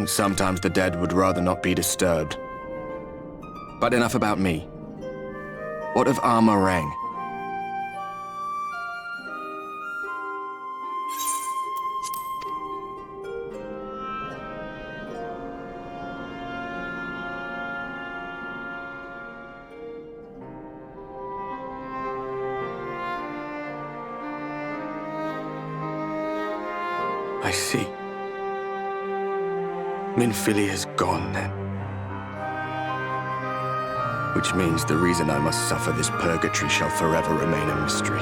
And sometimes the dead would rather not be disturbed. But enough about me. What of Armorang? I see. Minfilia's gone, then. Which means the reason I must suffer this purgatory shall forever remain a mystery.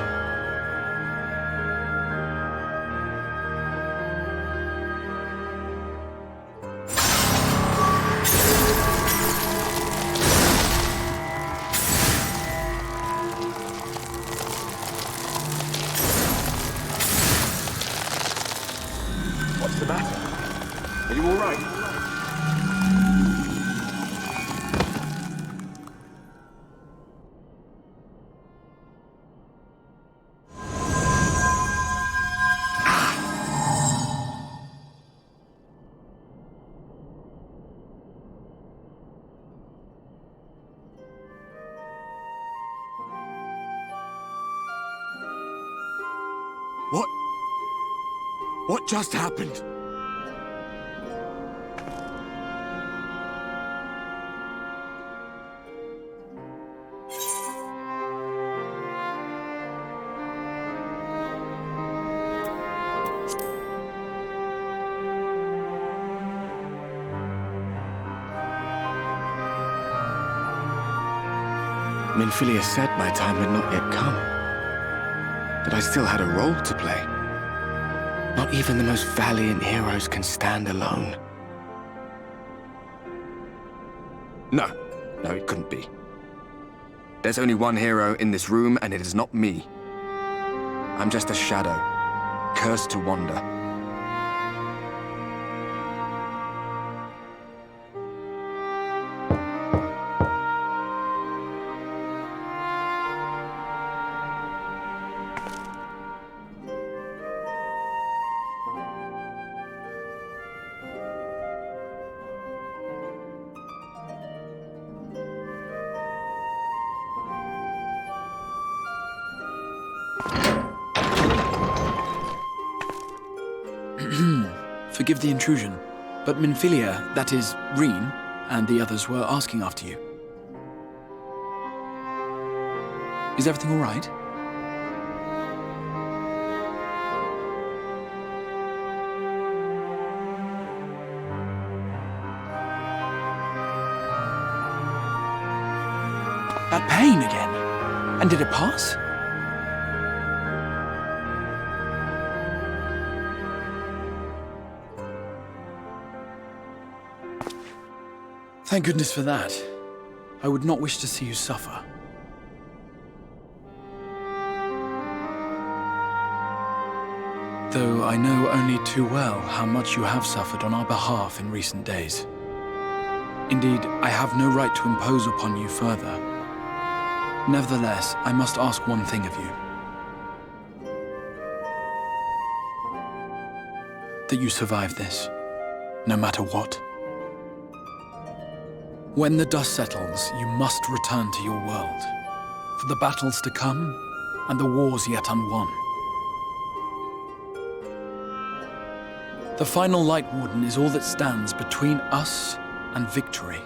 What's the matter? Are you all right? What just happened? Minfilia said my time had not yet come. That I still had a role to play. Not even the most valiant heroes can stand alone. No, it couldn't be. There's only one hero in this room, and it is not me. I'm just a shadow, cursed to wander. Forgive the intrusion, but Minfilia, that is, Reen, and the others were asking after you. Is everything all right? That pain again? And did it pass? Thank goodness for that. I would not wish to see you suffer. Though I know only too well how much you have suffered on our behalf in recent days. Indeed, I have no right to impose upon you further. Nevertheless, I must ask one thing of you. That you survive this, no matter what. When the dust settles, you must return to your world, for the battles to come and the wars yet unwon. The final Light Warden is all that stands between us and victory.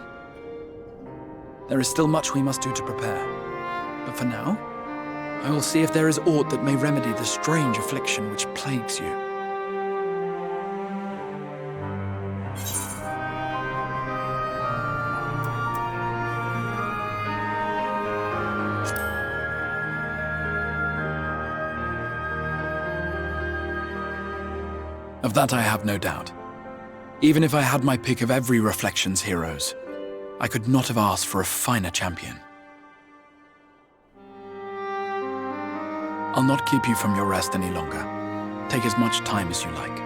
There is still much we must do to prepare, but for now, I will see if there is aught that may remedy the strange affliction which plagues you. Of that I have no doubt. Even if I had my pick of every Reflections heroes, I could not have asked for a finer champion. I'll not keep you from your rest any longer. Take as much time as you like.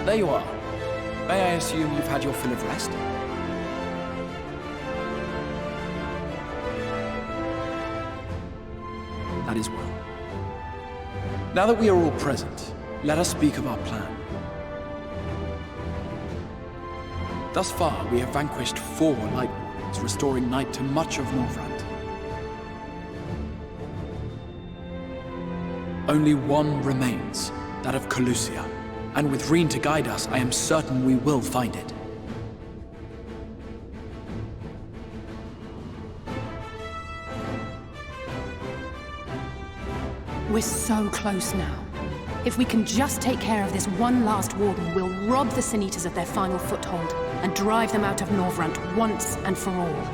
There you are. May I assume you've had your fill of rest? That is well. Now that we are all present, let us speak of our plan. Thus far, we have vanquished 4 Light Wardens, restoring night to much of Norvrand. Only one remains, that of Calusia, and with Reen to guide us, I am certain we will find it. We're so close now. If we can just take care of this one last Warden, we'll rob the Sin Eaters of their final foothold and drive them out of Norvrand once and for all.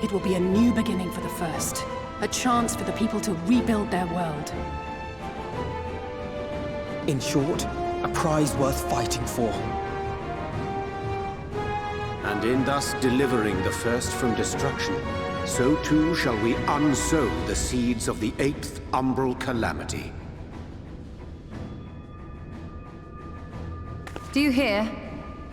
It will be a new beginning for the First, a chance for the people to rebuild their world. In short, a prize worth fighting for. And in thus delivering the First from destruction, so too shall we unsow the seeds of the 8th umbral calamity. Do you hear?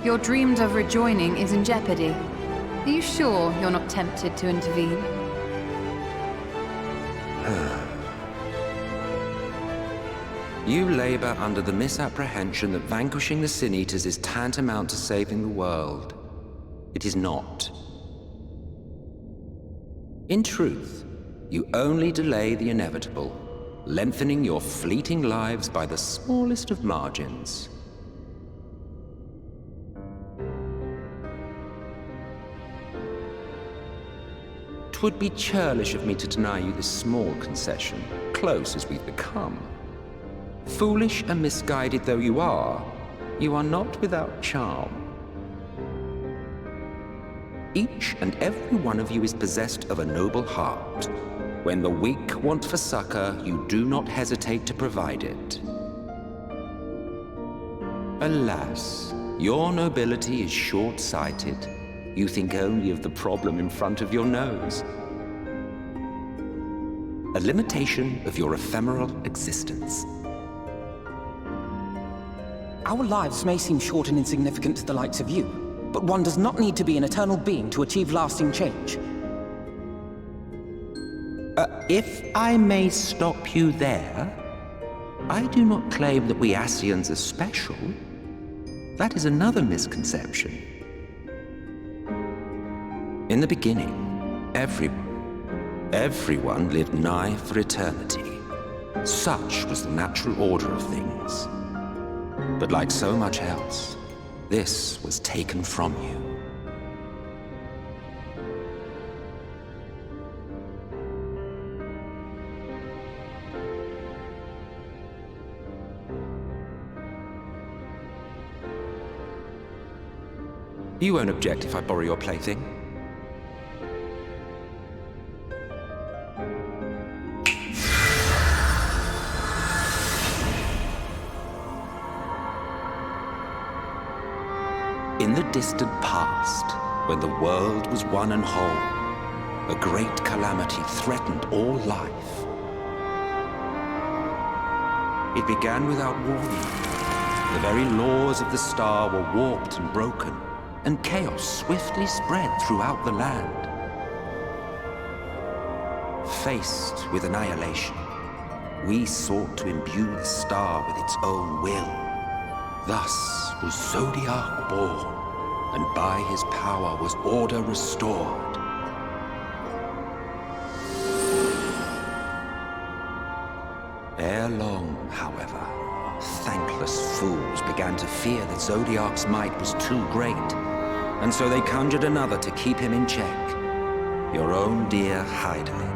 Your dreamed of rejoining is in jeopardy. Are you sure you're not tempted to intervene? You labor under the misapprehension that vanquishing the Sin Eaters is tantamount to saving the world. It is not. In truth, you only delay the inevitable, lengthening your fleeting lives by the smallest of margins. Twould be churlish of me to deny you this small concession, close as we've become. Foolish and misguided though you are not without charm. Each and every one of you is possessed of a noble heart. When the weak want for succor, you do not hesitate to provide it. Alas, your nobility is short-sighted. You think only of the problem in front of your nose. A limitation of your ephemeral existence. Our lives may seem short and insignificant to the likes of you, but one does not need to be an eternal being to achieve lasting change. If I may stop you there, I do not claim that we Ascians are special. That is another misconception. In the beginning, everyone lived nigh for eternity. Such was the natural order of things. But like so much else, this was taken from you. You won't object if I borrow your plaything? In the distant past, when the world was one and whole, a great calamity threatened all life. It began without warning. The very laws of the star were warped and broken, and chaos swiftly spread throughout the land. Faced with annihilation, we sought to imbue the star with its own will. Thus was Zodiac born, and by his power was order restored. Ere long, however, thankless fools began to fear that Zodiac's might was too great, and so they conjured another to keep him in check. Your own dear Hydaelyn.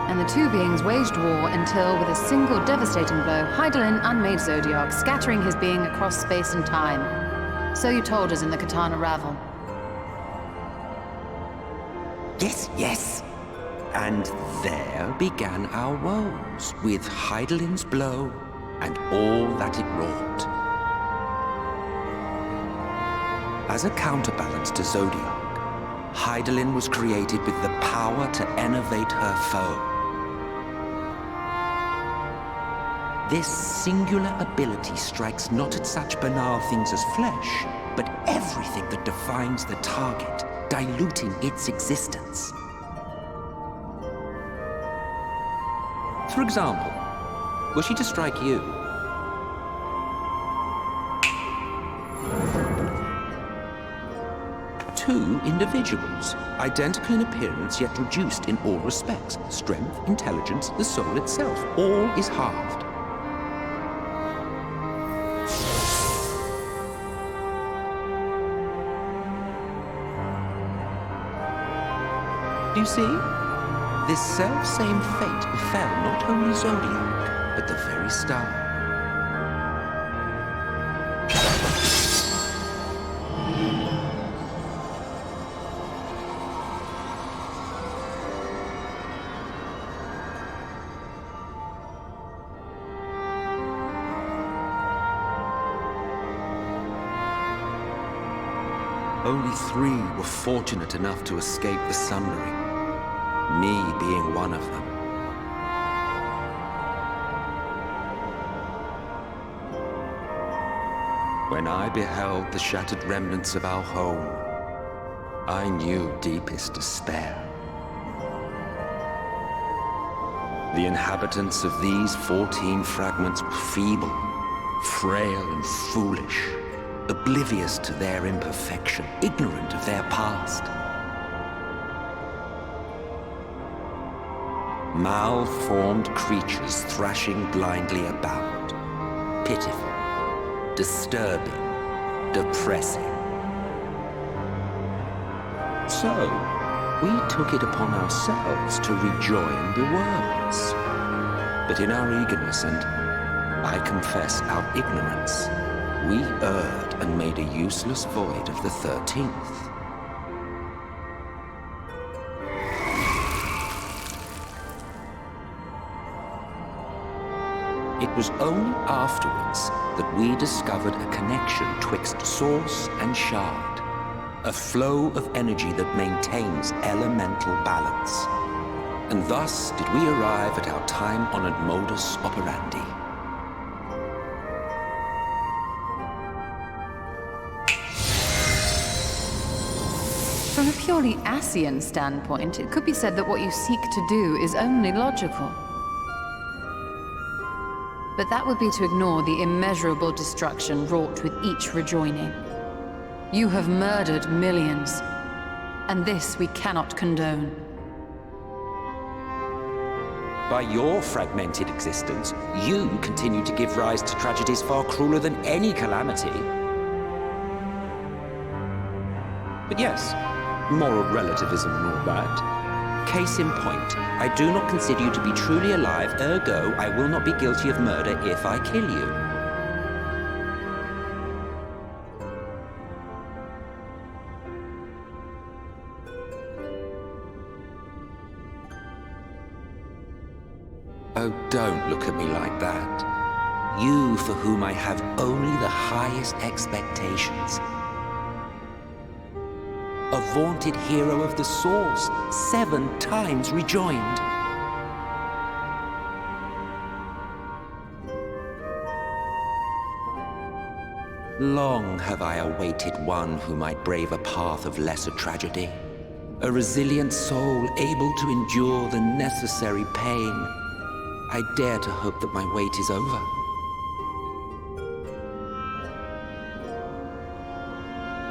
And the two beings waged war until, with a single devastating blow, Hydaelyn unmade Zodiac, scattering his being across space and time. So you told us in the Katana Ravel. Yes. And there began our woes, with Hydaelyn's blow and all that it wrought. As a counterbalance to Zodiac, Hydaelyn was created with the power to enervate her foe. This singular ability strikes not at such banal things as flesh, but everything that defines the target, diluting its existence. For example, were she to strike you, two individuals, identical in appearance yet reduced in all respects. Strength, intelligence, the soul itself, all is halved. Do you see? This self-same fate befell not only Zodiac, but the very star. Only 3 were fortunate enough to escape the Sundering, me being one of them. When I beheld the shattered remnants of our home, I knew deepest despair. The inhabitants of these 14 fragments were feeble, frail and foolish, oblivious to their imperfection, ignorant of their past. Malformed creatures thrashing blindly about. Pitiful, disturbing, depressing. So, we took it upon ourselves to rejoin the worlds. But in our eagerness and, I confess, our ignorance, we erred and made a useless void of the 13th. It was only afterwards that we discovered a connection twixt source and shard, a flow of energy that maintains elemental balance. And thus did we arrive at our time-honored modus operandi. From a purely Ascian standpoint, it could be said that what you seek to do is only logical. But that would be to ignore the immeasurable destruction wrought with each rejoining. You have murdered millions, and this we cannot condone. By your fragmented existence, you continue to give rise to tragedies far crueler than any calamity. But yes, moral relativism and all that. Case in point, I do not consider you to be truly alive, ergo, I will not be guilty of murder if I kill you. Oh, don't look at me like that. You for whom I have only the highest expectations. A vaunted hero of the Source, 7 times rejoined. Long have I awaited one who might brave a path of lesser tragedy. A resilient soul able to endure the necessary pain. I dare to hope that my wait is over.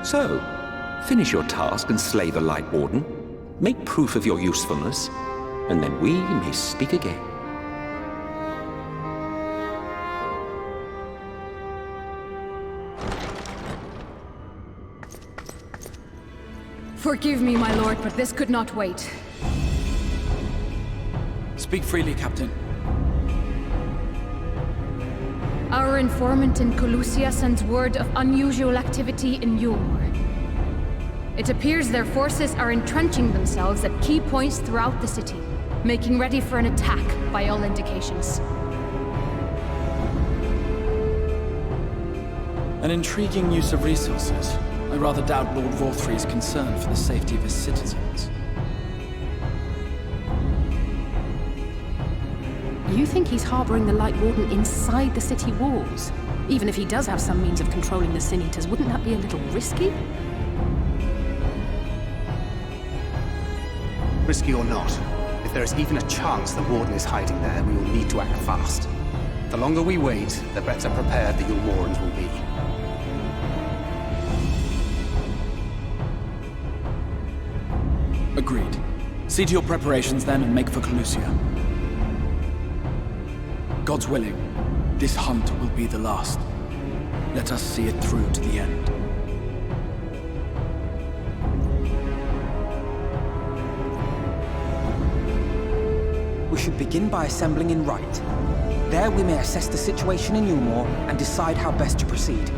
So, finish your task and slay the Light Warden. Make proof of your usefulness, and then we may speak again. Forgive me, my lord, but this could not wait. Speak freely, Captain. Our informant in Colusia sends word of unusual activity in Yulmor. It appears their forces are entrenching themselves at key points throughout the city, making ready for an attack by all indications. An intriguing use of resources. I rather doubt Lord Vorthry's concern for the safety of his citizens. You think he's harboring the Light Warden inside the city walls? Even if he does have some means of controlling the Sin Eaters, wouldn't that be a little risky? Risky or not, if there is even a chance the Warden is hiding there, we will need to act fast. The longer we wait, the better prepared the Yulmorans will be. Agreed. See to your preparations then and make for Calusia. God's willing, this hunt will be the last. Let us see it through to the end. We should begin by assembling in Rite. There we may assess the situation in Yulmore and decide how best to proceed.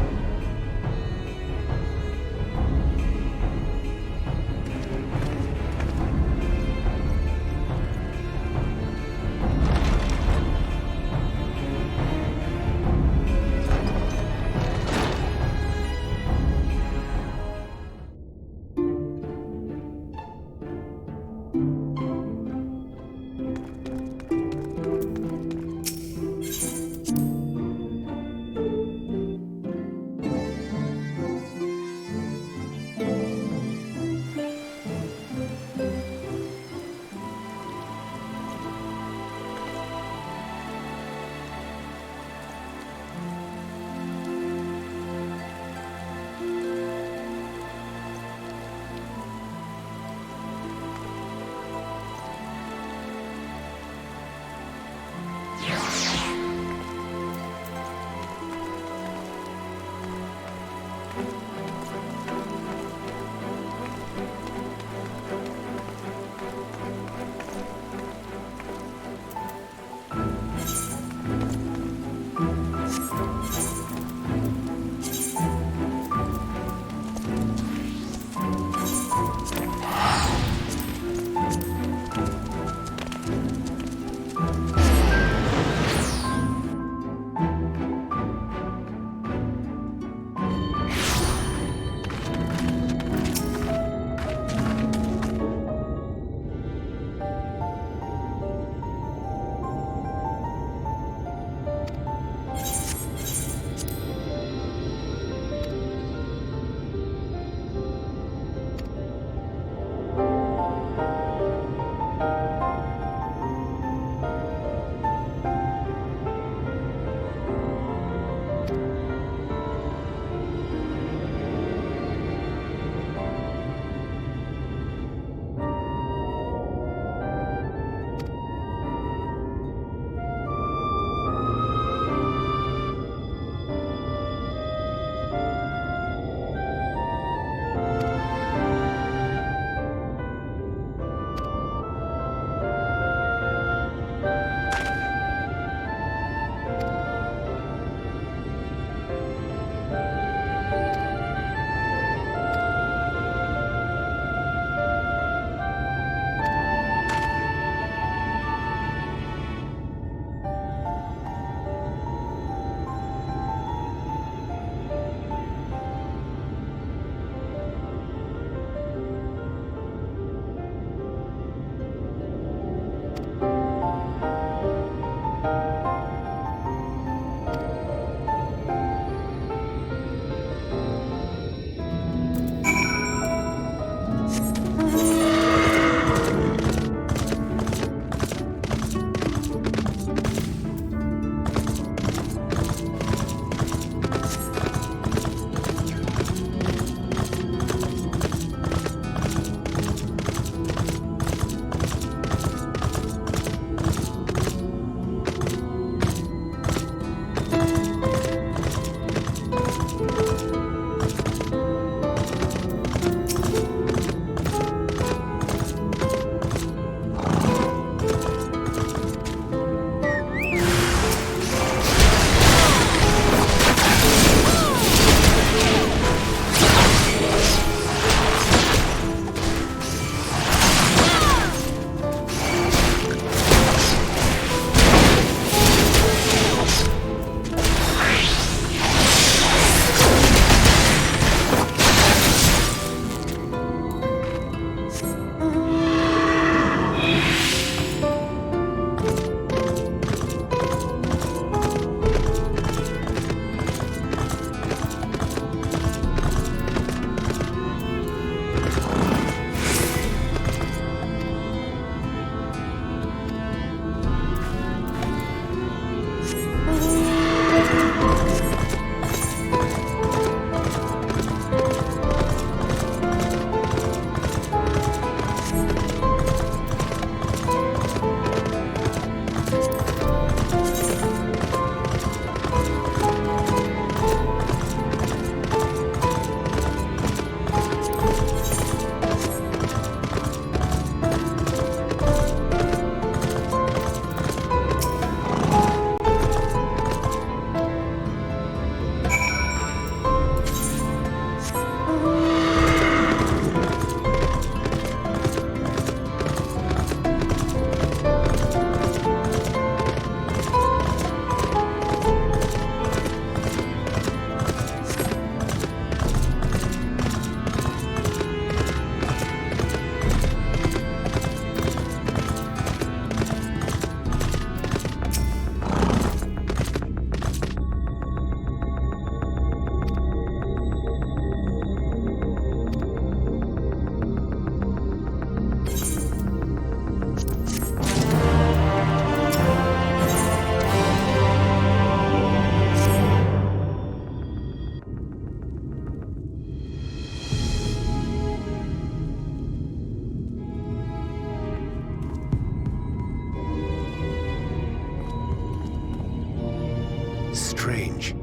Strange.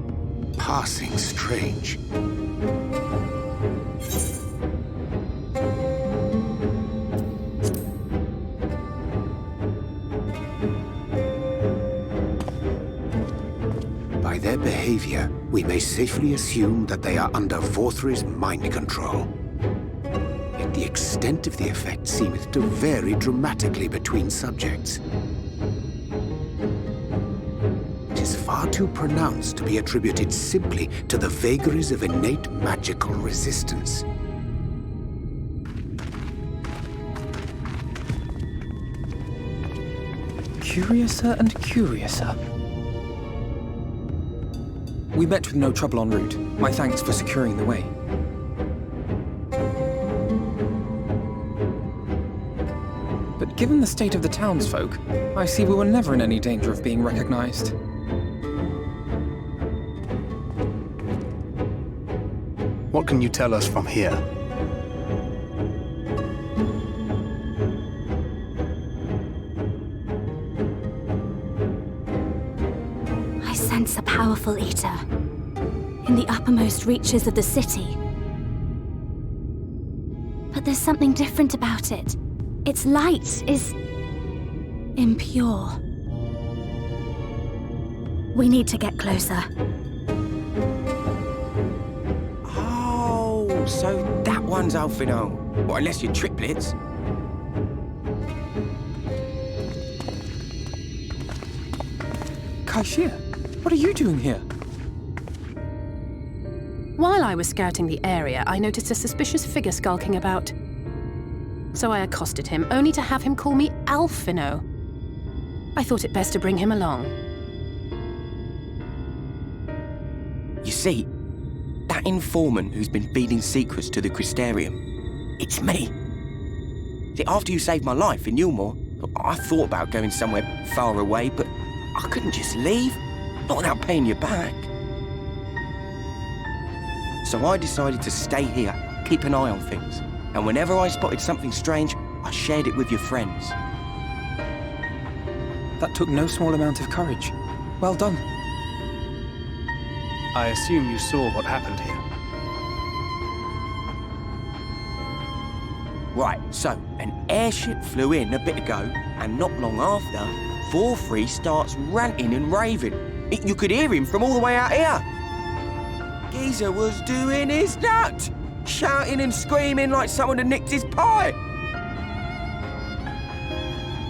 Passing strange. By their behavior, we may safely assume that they are under Vorthri's mind control. Yet the extent of the effect seemeth to vary dramatically between subjects. It is far too pronounced to be attributed simply to the vagaries of innate magical resistance. Curiouser and curiouser. We met with no trouble en route. My thanks for securing the way. But given the state of the townsfolk, I see we were never in any danger of being recognized. What can you tell us from here? I sense a powerful eater in the uppermost reaches of the city. But there's something different about it. Its light is impure. We need to get closer. Oh, so that one's Alphino. Well, unless you're triplets. Kaishir, what are you doing here? While I was scouting the area, I noticed a suspicious figure skulking about. So I accosted him, only to have him call me Alphino. I thought it best to bring him along. You see, that informant who's been feeding secrets to the Crystarium, it's me. See, after you saved my life in Yulmore, I thought about going somewhere far away, but I couldn't just leave, not without paying you back. So I decided to stay here, keep an eye on things, and whenever I spotted something strange, I shared it with your friends. That took no small amount of courage. Well done. I assume you saw what happened here. Right, so an airship flew in a bit ago, and not long after, Vorthri starts ranting and raving. You could hear him from all the way out here. Geezer was doing his nut, shouting and screaming like someone had nicked his pie.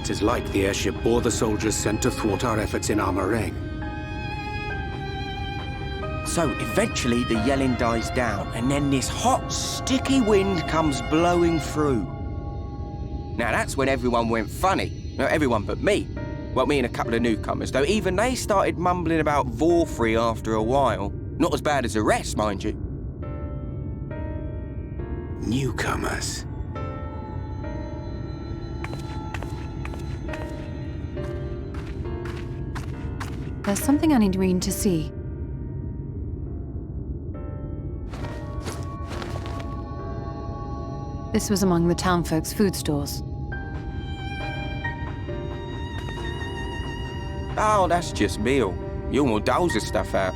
It is like the airship bore the soldiers sent to thwart our efforts in Armorang. So eventually the yelling dies down, and then this hot, sticky wind comes blowing through. Now that's when everyone went funny. No, everyone but me. Well, me and a couple of newcomers, though even they started mumbling about Vorthri after a while. Not as bad as the rest, mind you. Newcomers. There's something I need Reen to see. This was among the townfolk's food stores. Oh, that's just meal. Yulmore doles the stuff out.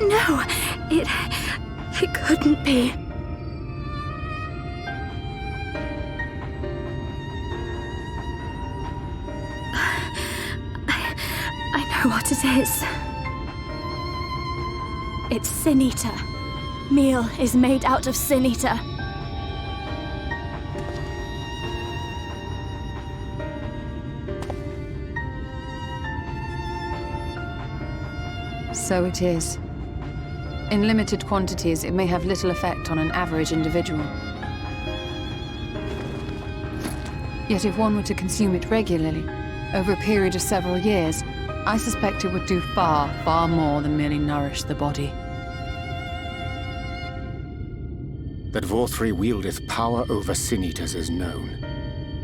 No, it couldn't be. I know what it is. It's Sin Eater. Meal is made out of Sin Eater. So it is. In limited quantities, it may have little effect on an average individual. Yet if one were to consume it regularly, over a period of several years, I suspect it would do far, far more than merely nourish the body. That Vorthri wieldeth power over Sin-Eaters is known.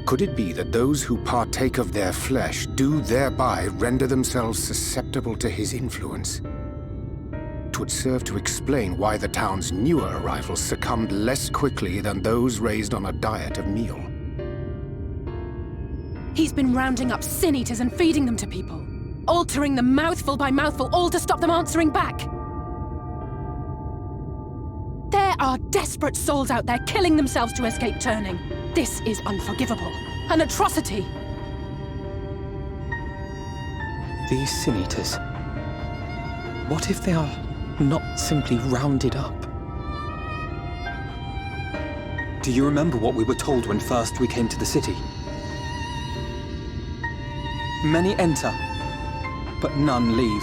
Could it be that those who partake of their flesh do thereby render themselves susceptible to his influence? It would serve to explain why the town's newer arrivals succumbed less quickly than those raised on a diet of meal. He's been rounding up Sin Eaters and feeding them to people. altering them mouthful by mouthful, all to stop them answering back. There are desperate souls out there killing themselves to escape turning. This is unforgivable. An atrocity. These Sin Eaters. What if they are not simply rounded up? Do you remember what we were told when first we came to the city? Many enter, but none leave.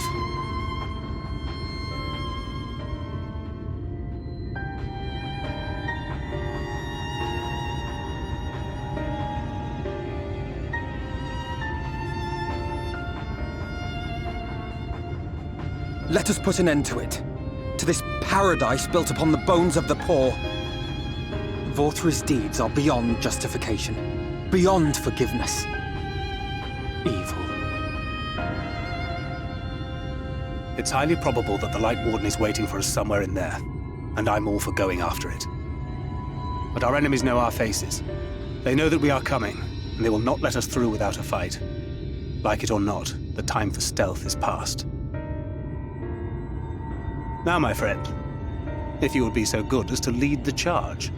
Let us put an end to it. To this paradise built upon the bones of the poor. Vorthri's deeds are beyond justification, beyond forgiveness. Evil. It's highly probable that the Light Warden is waiting for us somewhere in there, and I'm all for going after it. But our enemies know our faces. They know that we are coming, and they will not let us through without a fight. Like it or not, the time for stealth is past. Now, my friend, if you would be so good as to lead the charge.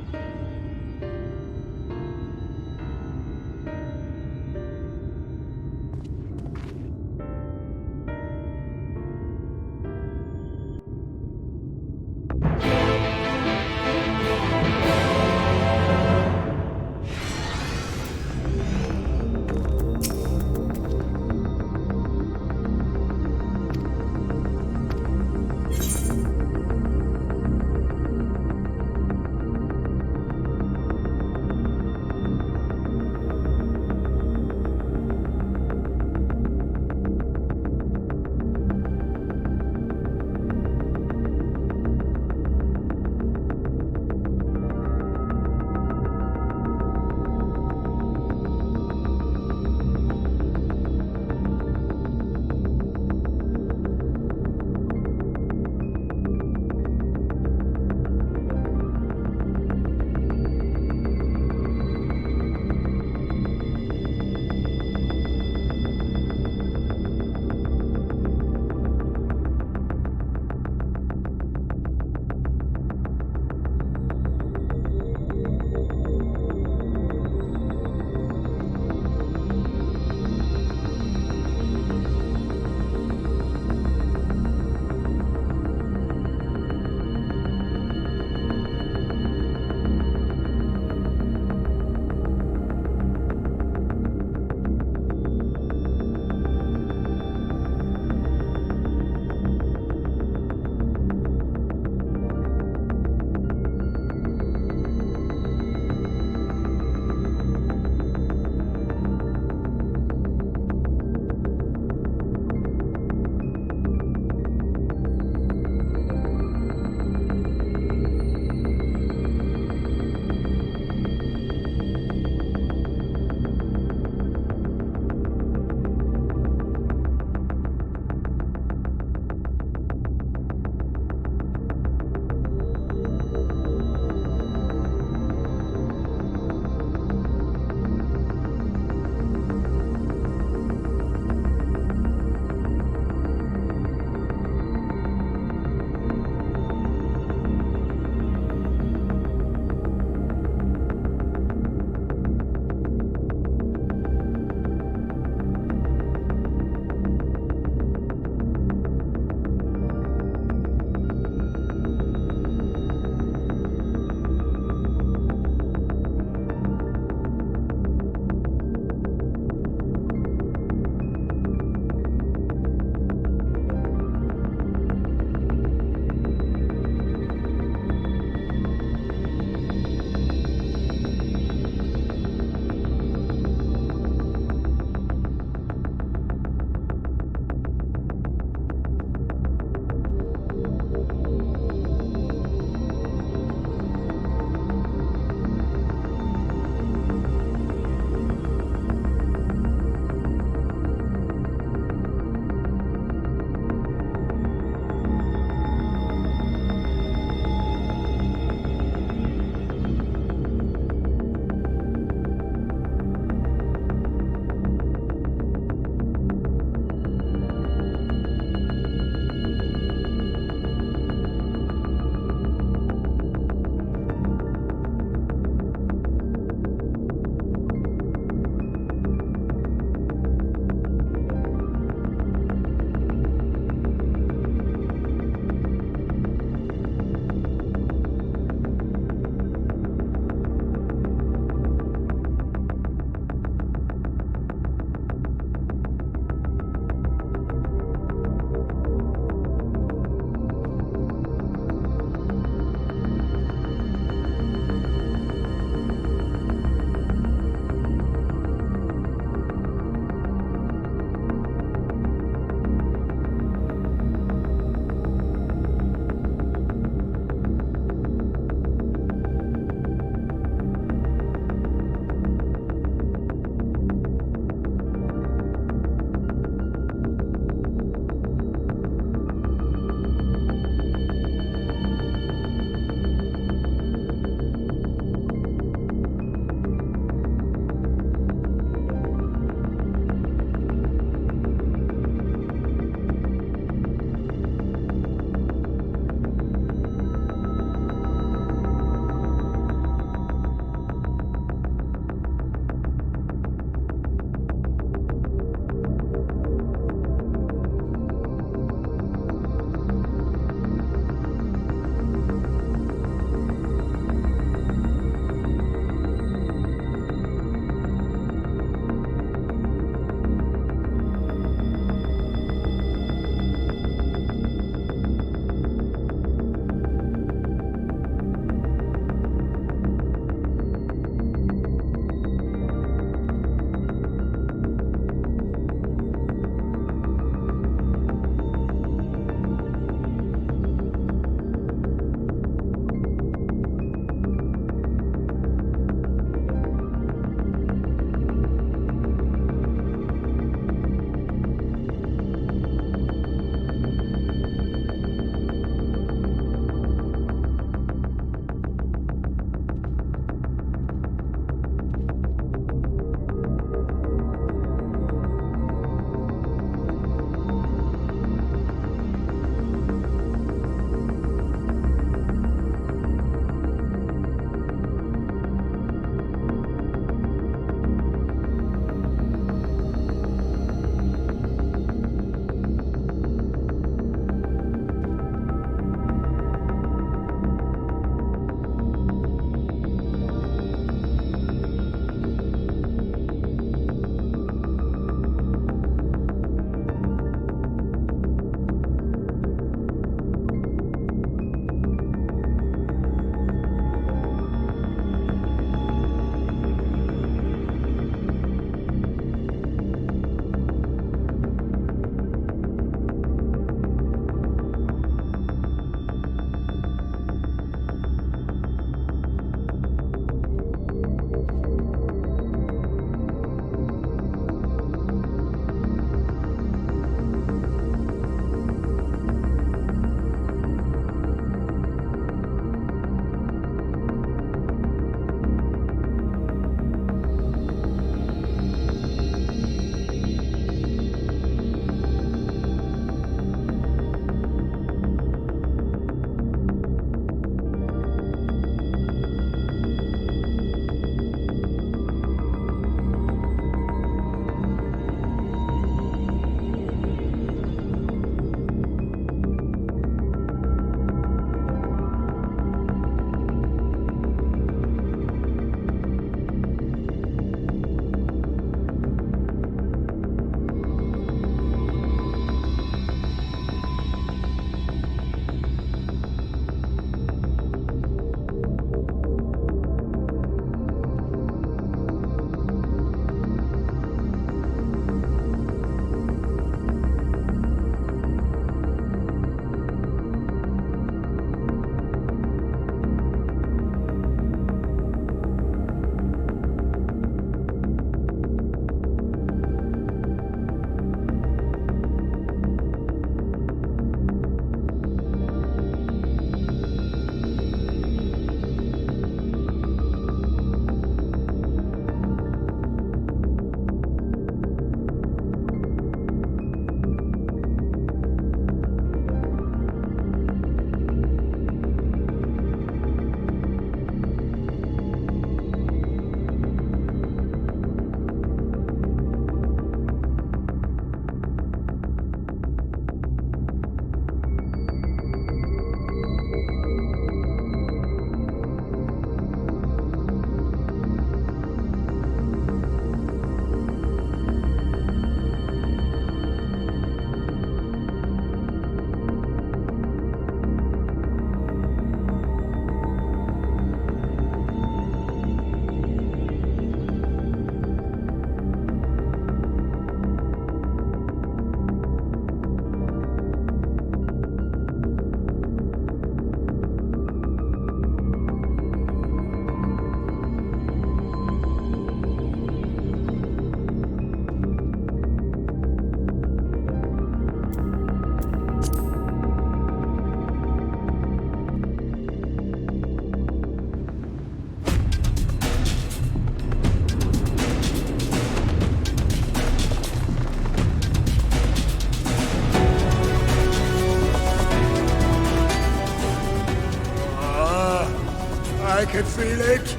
can feel it.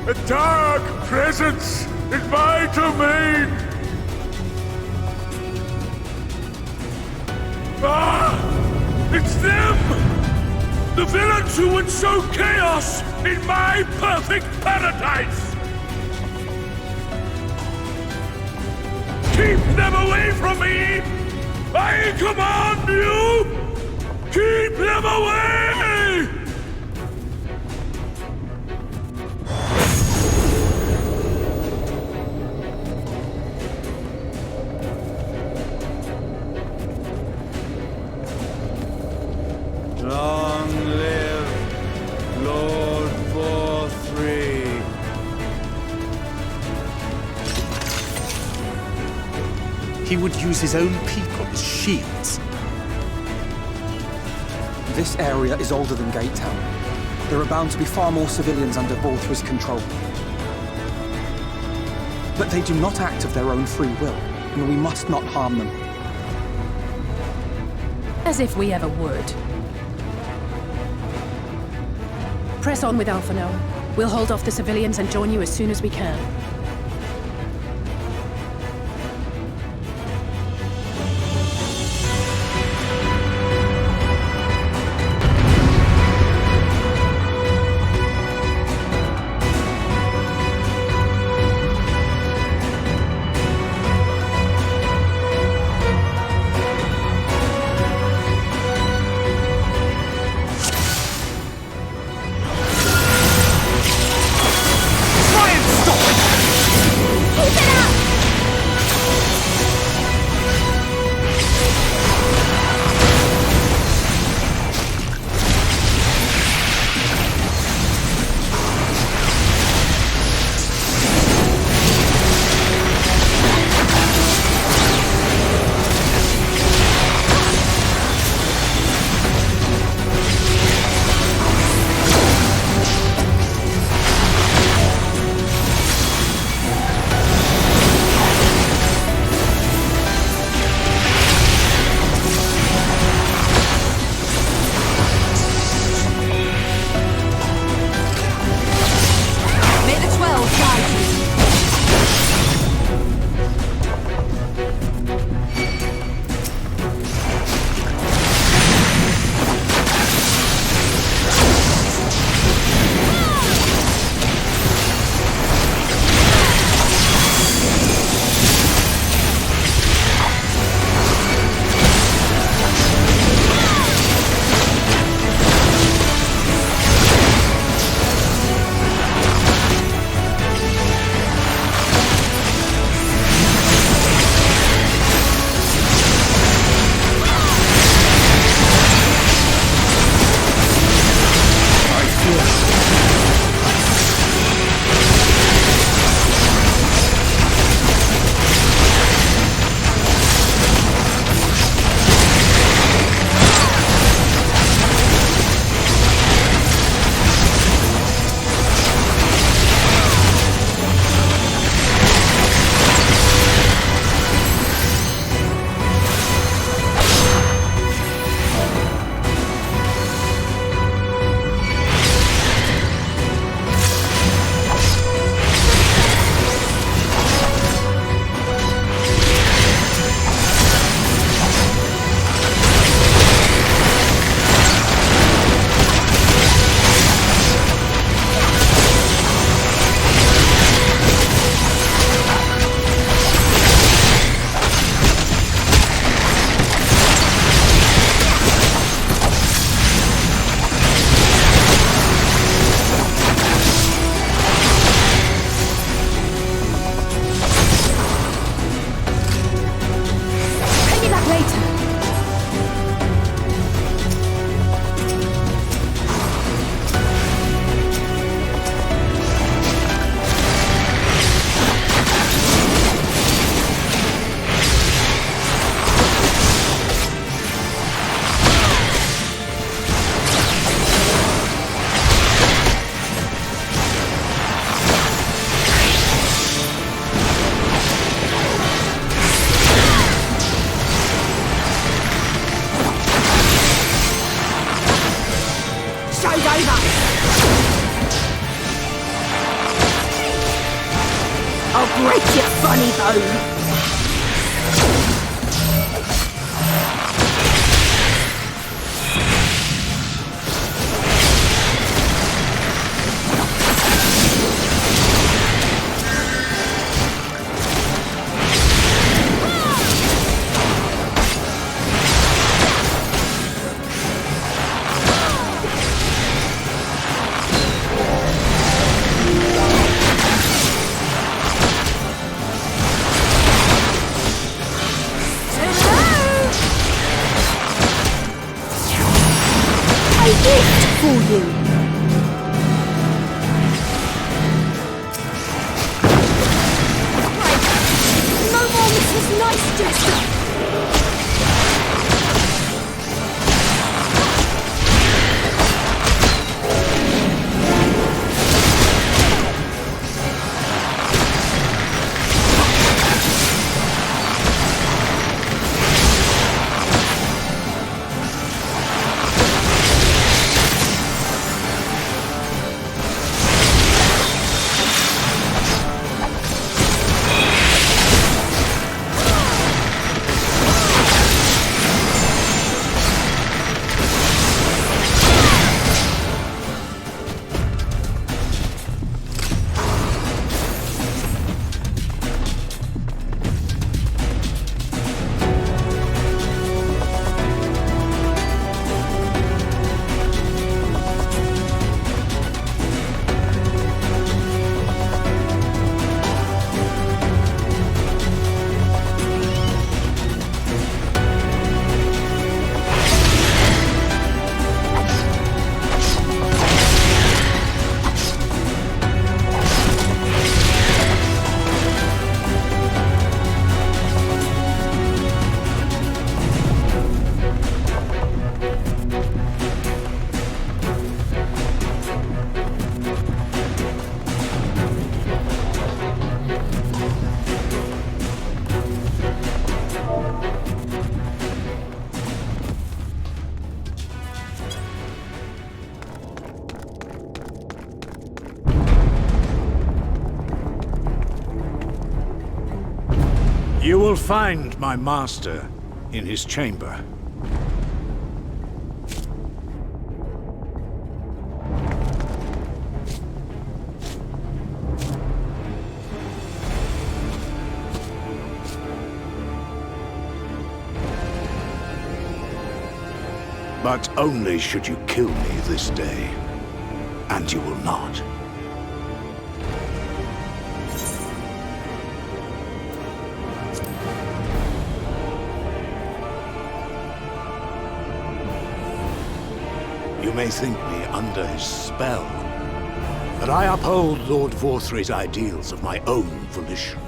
A dark presence in my domain. Ah! It's them! The villains who would sow chaos in my perfect paradise! Keep them away from me! I command you! Keep them away! Long live Lord Vorthree. He would use his own people as shields. This area is older than Gate Town. There are bound to be far more civilians under Vorthree's control. But they do not act of their own free will, and we must not harm them. As if we ever would. Press on with Alphino. We'll hold off the civilians and join you as soon as we can. Try and stop it! You will find my master in his chamber. But only should you kill me this day, and you will not. You may think me under his spell, but I uphold Lord Vorthry's ideals of my own volition.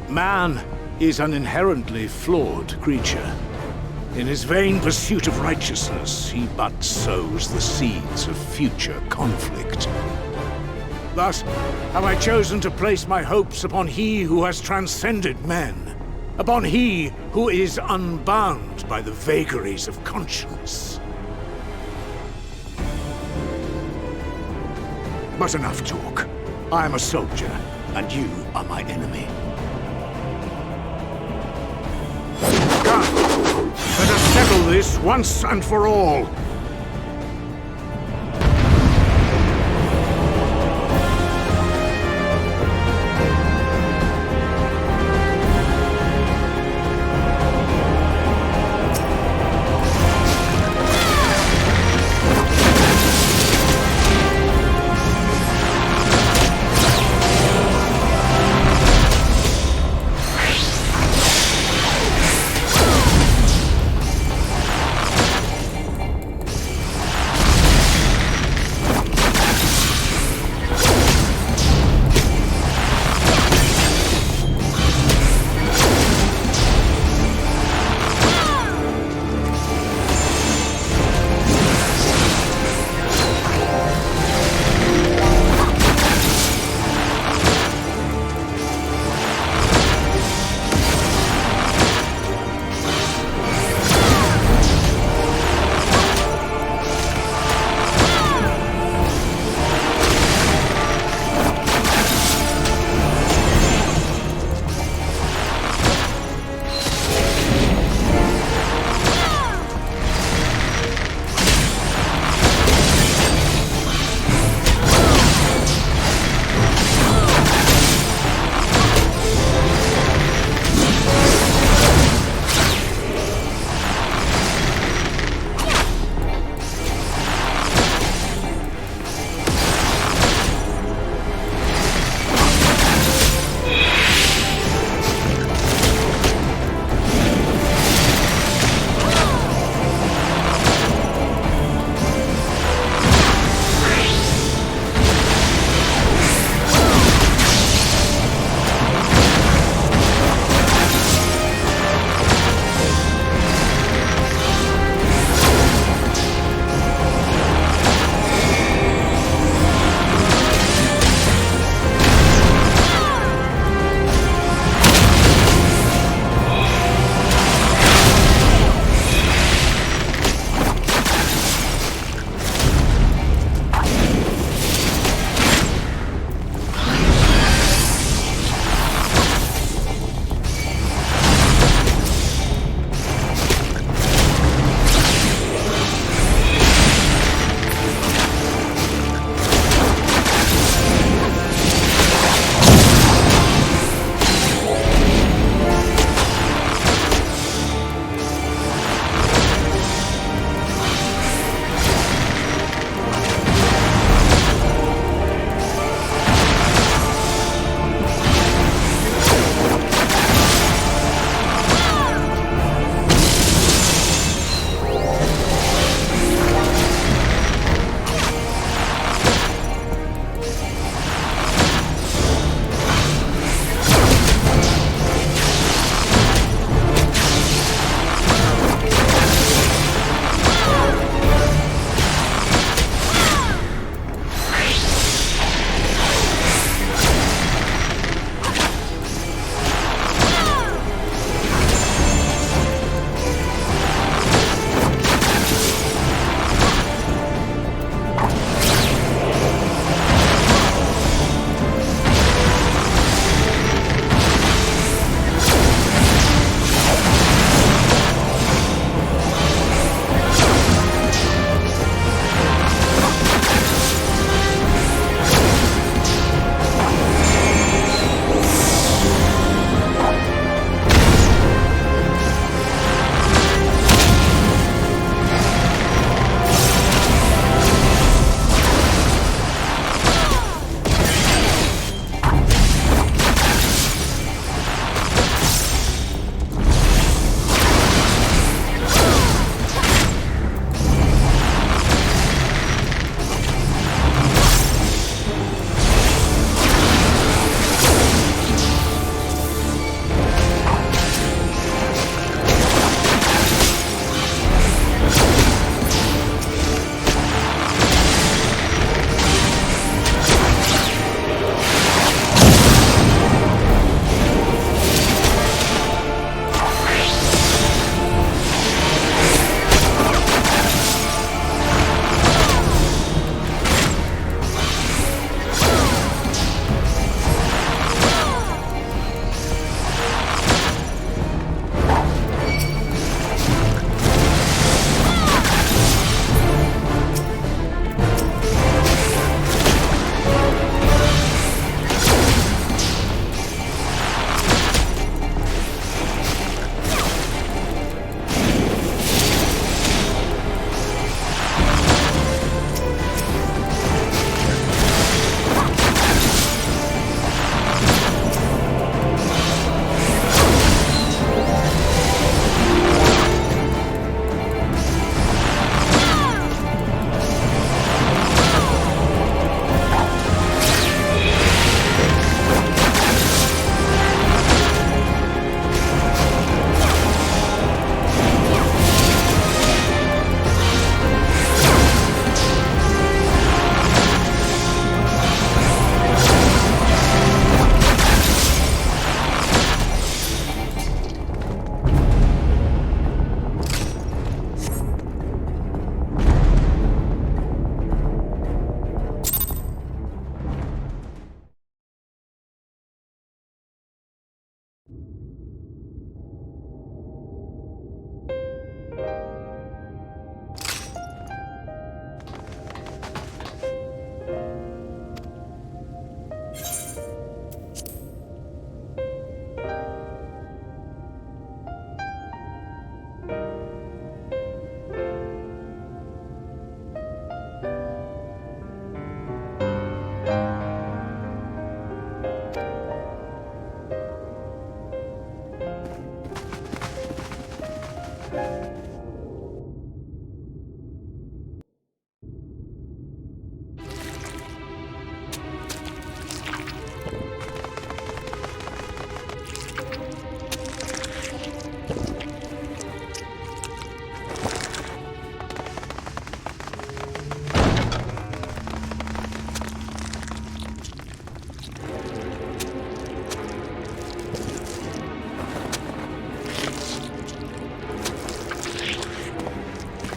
Man is an inherently flawed creature. In his vain pursuit of righteousness, he but sows the seeds of future conflict. Thus have I chosen to place my hopes upon he who has transcended men, upon he who is unbound by the vagaries of conscience. But enough talk. I am a soldier, and you are my enemy. Come, let us settle this once and for all.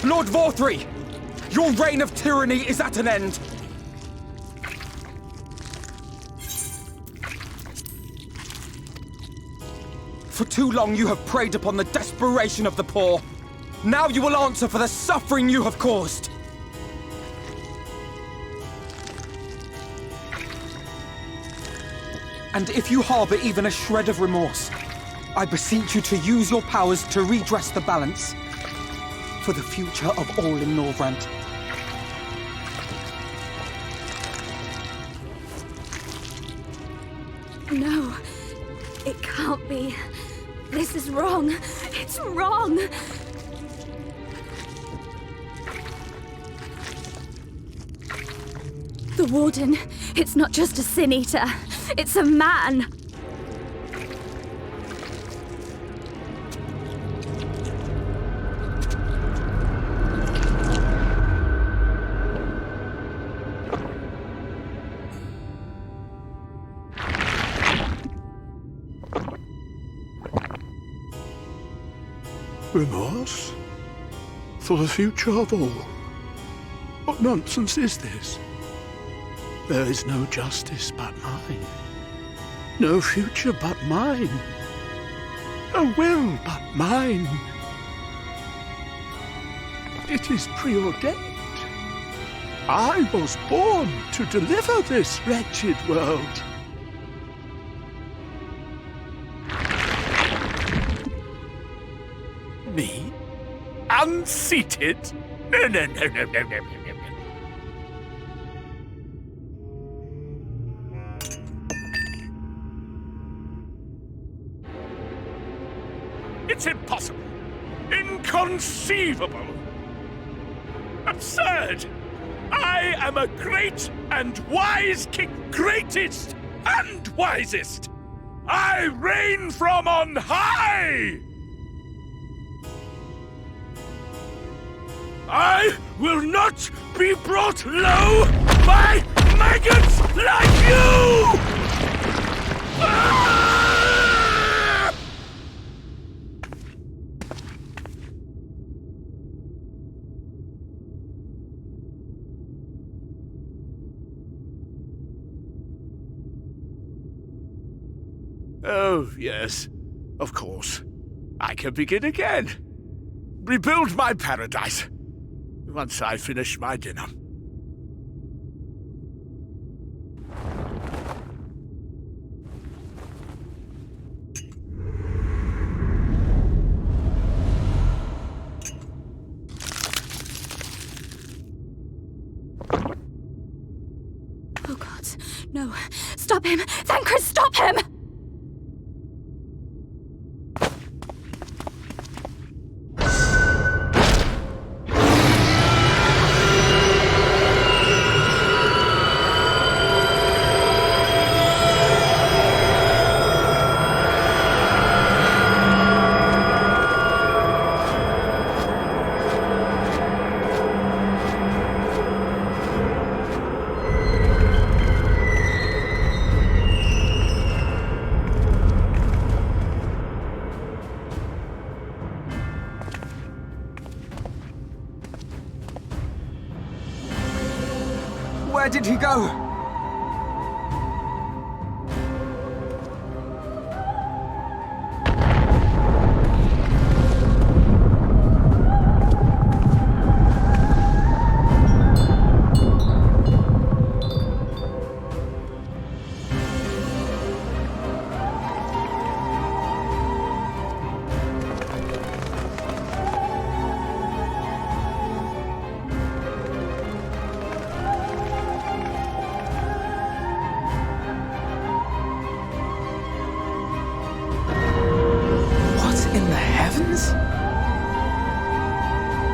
Lord Vorthri! Your reign of tyranny is at an end! For too long you have preyed upon the desperation of the poor. Now you will answer for the suffering you have caused! And if you harbor even a shred of remorse, I beseech you to use your powers to redress the balance for the future of all in Norvrant. No, it can't be. This is wrong. It's wrong. The Warden, it's not just a Sin Eater. It's a man. Remorse? For the future of all? What nonsense is this? There is no justice but mine. No future but mine. No will but mine. It is preordained. I was born to deliver this wretched world. Me? Unseated? No. It's impossible. Inconceivable. Absurd. I am a great and wise king. Greatest and wisest. I reign from on high. I will not be brought low by maggots like you! Ah! Oh, yes. Of course. I can begin again. Rebuild my paradise. Once I finish my dinner. Oh God, no. Stop him! Thancred, stop him! Where did he go?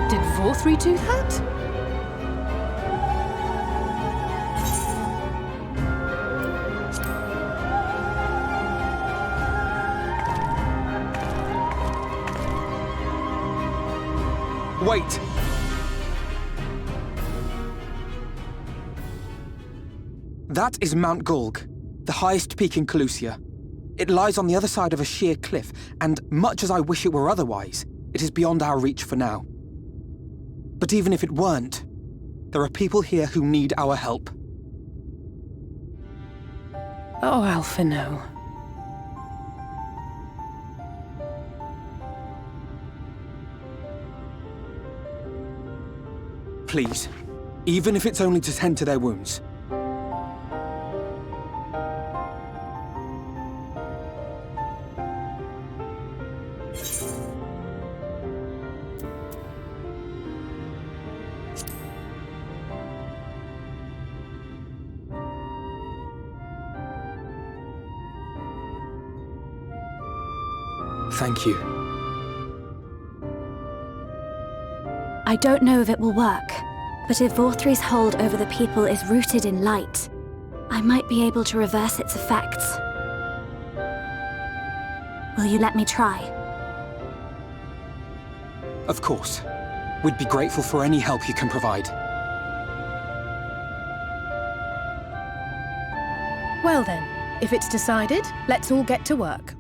Did Vorthri do that? Wait! That is Mount Golg, the highest peak in Calusia. It lies on the other side of a sheer cliff, and much as I wish it were otherwise, it is beyond our reach for now. But even if it weren't, there are people here who need our help. Oh, Alphino. Please, even if it's only to tend to their wounds. Thank you. I don't know if it will work, but if Vorthri's hold over the people is rooted in light, I might be able to reverse its effects. Will you let me try? Of course. We'd be grateful for any help you can provide. Well then, if it's decided, let's all get to work.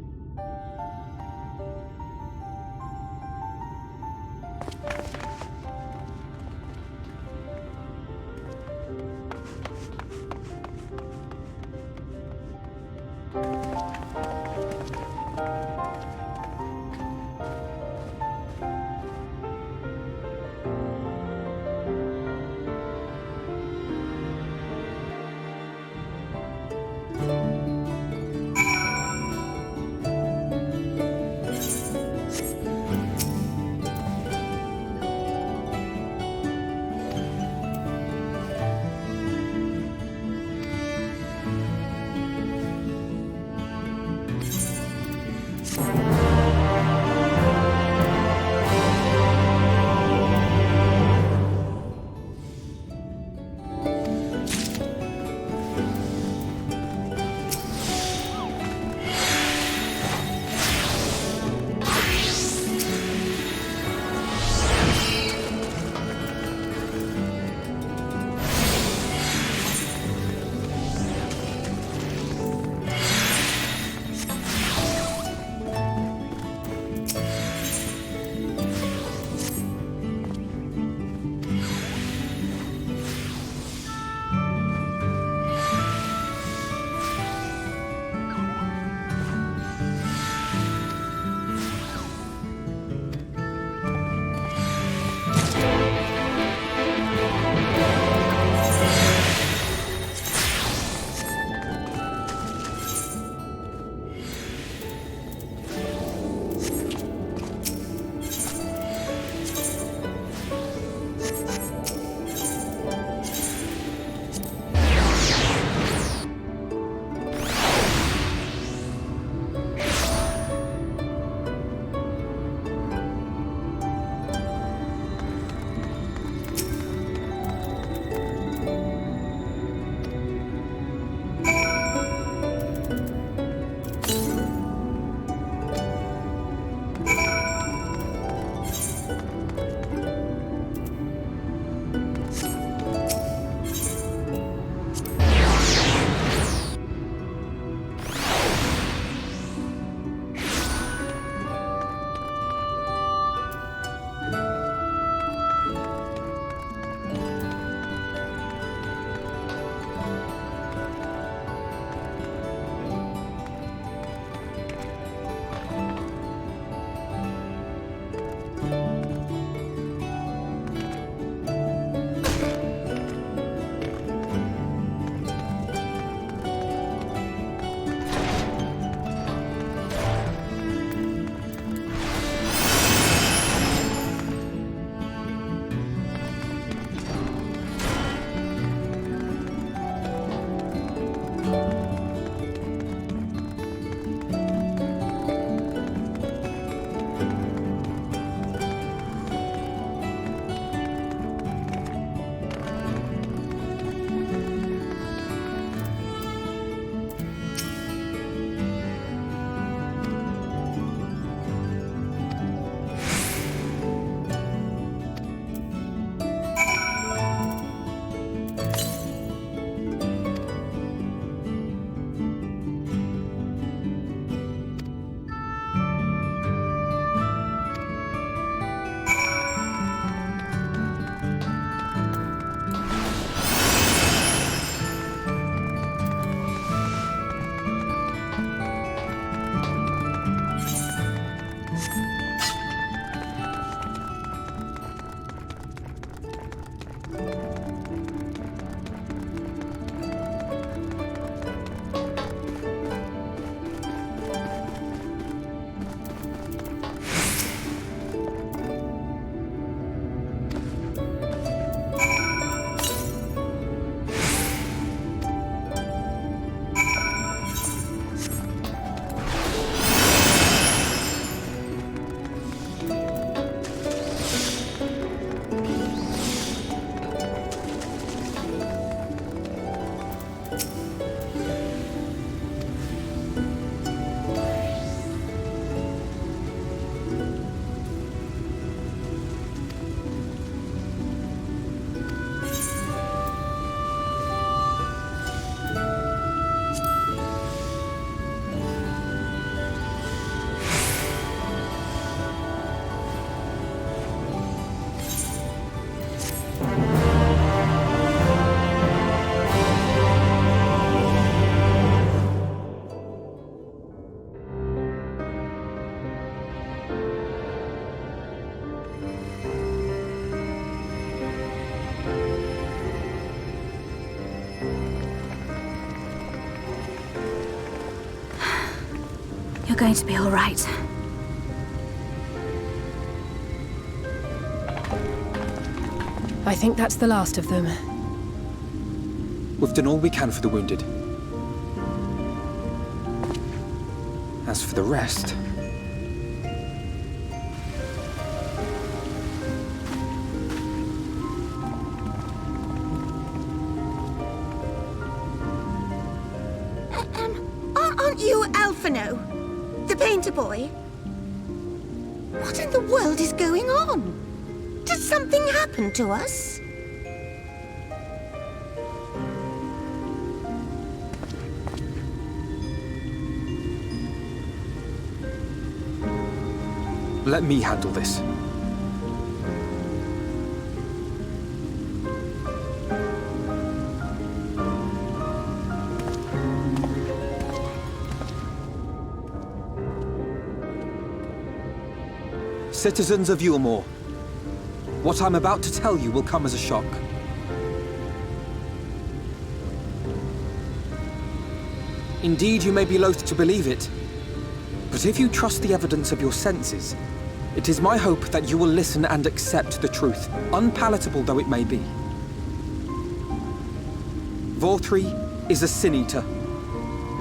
You're going to be all right. I think that's the last of them. We've done all we can for the wounded. As for the rest... Aren't you Alphino? The painter boy? What in the world is going on? Did something happen to us? Let me handle this. Citizens of Yulmore, what I'm about to tell you will come as a shock. Indeed, you may be loath to believe it, but if you trust the evidence of your senses, it is my hope that you will listen and accept the truth, unpalatable though it may be. Vorthri is a sin-eater.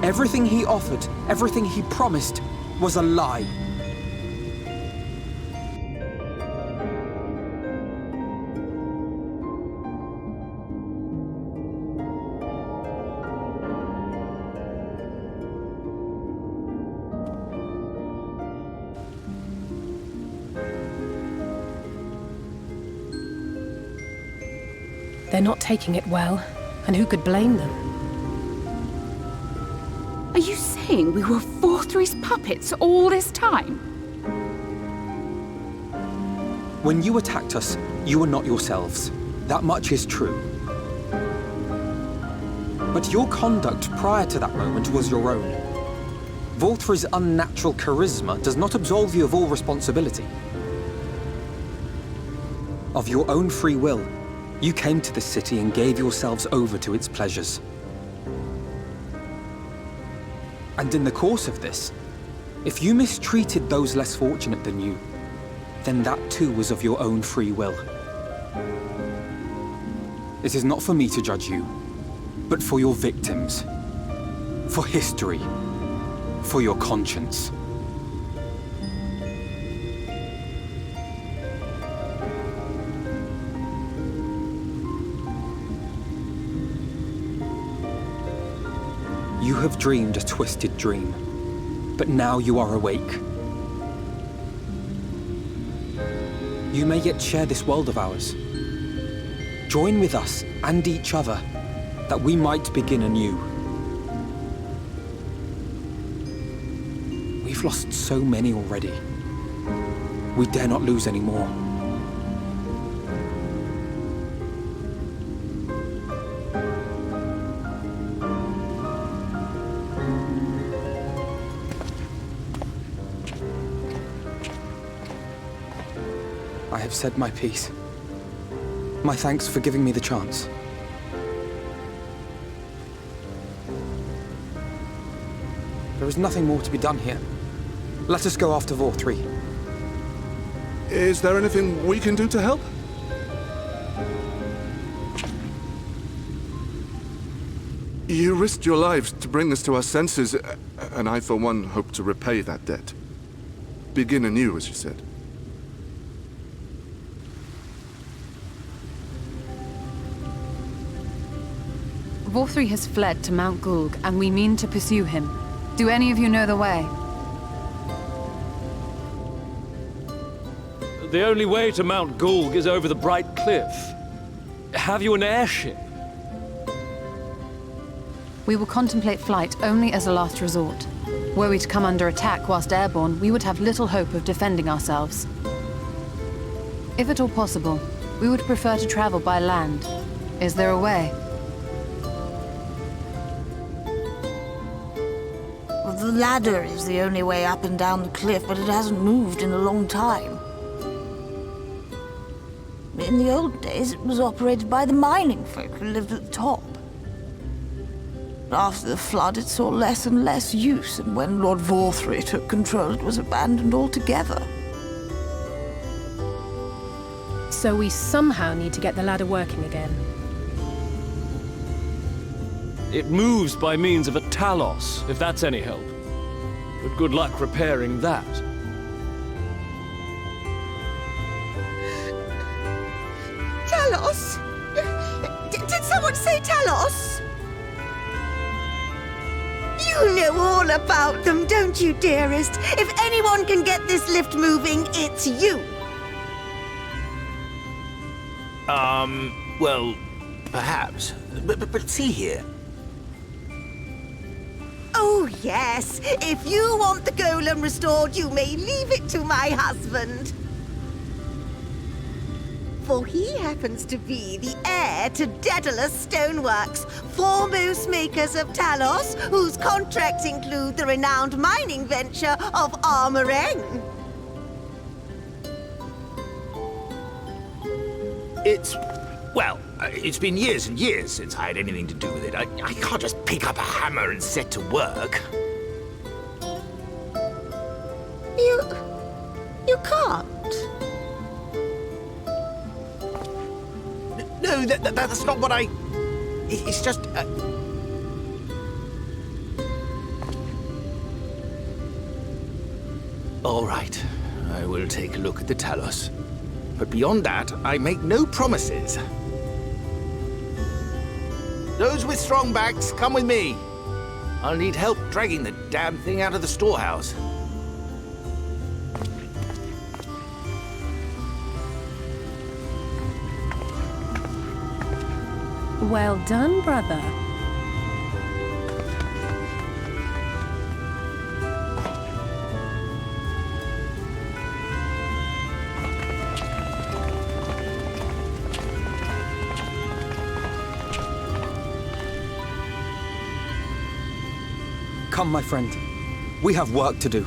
Everything he offered, everything he promised, was a lie. They're not taking it well, and who could blame them? Are you saying we were Vorthri's puppets all this time? When you attacked us, you were not yourselves. That much is true. But your conduct prior to that moment was your own. Vorthri's unnatural charisma does not absolve you of all responsibility. Of your own free will, you came to this city and gave yourselves over to its pleasures. And in the course of this, if you mistreated those less fortunate than you, then that too was of your own free will. It is not for me to judge you, but for your victims, for history, for your conscience. You have dreamed a twisted dream, but now you are awake. You may yet share this world of ours. Join with us and each other, that we might begin anew. We've lost so many already. We dare not lose any more. I have said my piece. My thanks for giving me the chance. There is nothing more to be done here. Let us go after Vorthri. Is there anything we can do to help? You risked your lives to bring us to our senses, and I, for one, hope to repay that debt. Begin anew, as you said. Vorthri has fled to Mount Gulg, and we mean to pursue him. Do any of you know the way? The only way to Mount Gulg is over the Bright Cliff. Have you an airship? We will contemplate flight only as a last resort. Were we to come under attack whilst airborne, we would have little hope of defending ourselves. If at all possible, we would prefer to travel by land. Is there a way? Well, the ladder is the only way up and down the cliff, but it hasn't moved in a long time. In the old days, it was operated by the mining folk who lived at the top. After the flood, it saw less and less use, and when Lord Vorthry took control, it was abandoned altogether. So we somehow need to get the ladder working again. It moves by means of a talos, if that's any help. But good luck repairing that. Talos? Did someone say Talos? You know all about them, don't you, dearest? If anyone can get this lift moving, it's you. Well, perhaps. But see here. Oh, yes. If you want the golem restored, you may leave it to my husband. For he happens to be the heir to Daedalus Stoneworks, foremost makers of Talos, whose contracts include the renowned mining venture of Armoreng. It's been years and years since I had anything to do with it. I can't just pick up a hammer and set to work. You can't? No, that's not what I... It's just... All right, I will take a look at the Talos. But beyond that, I make no promises. Those with strong backs, come with me. I'll need help dragging the damn thing out of the storehouse. Well done, brother. Come, my friend. We have work to do.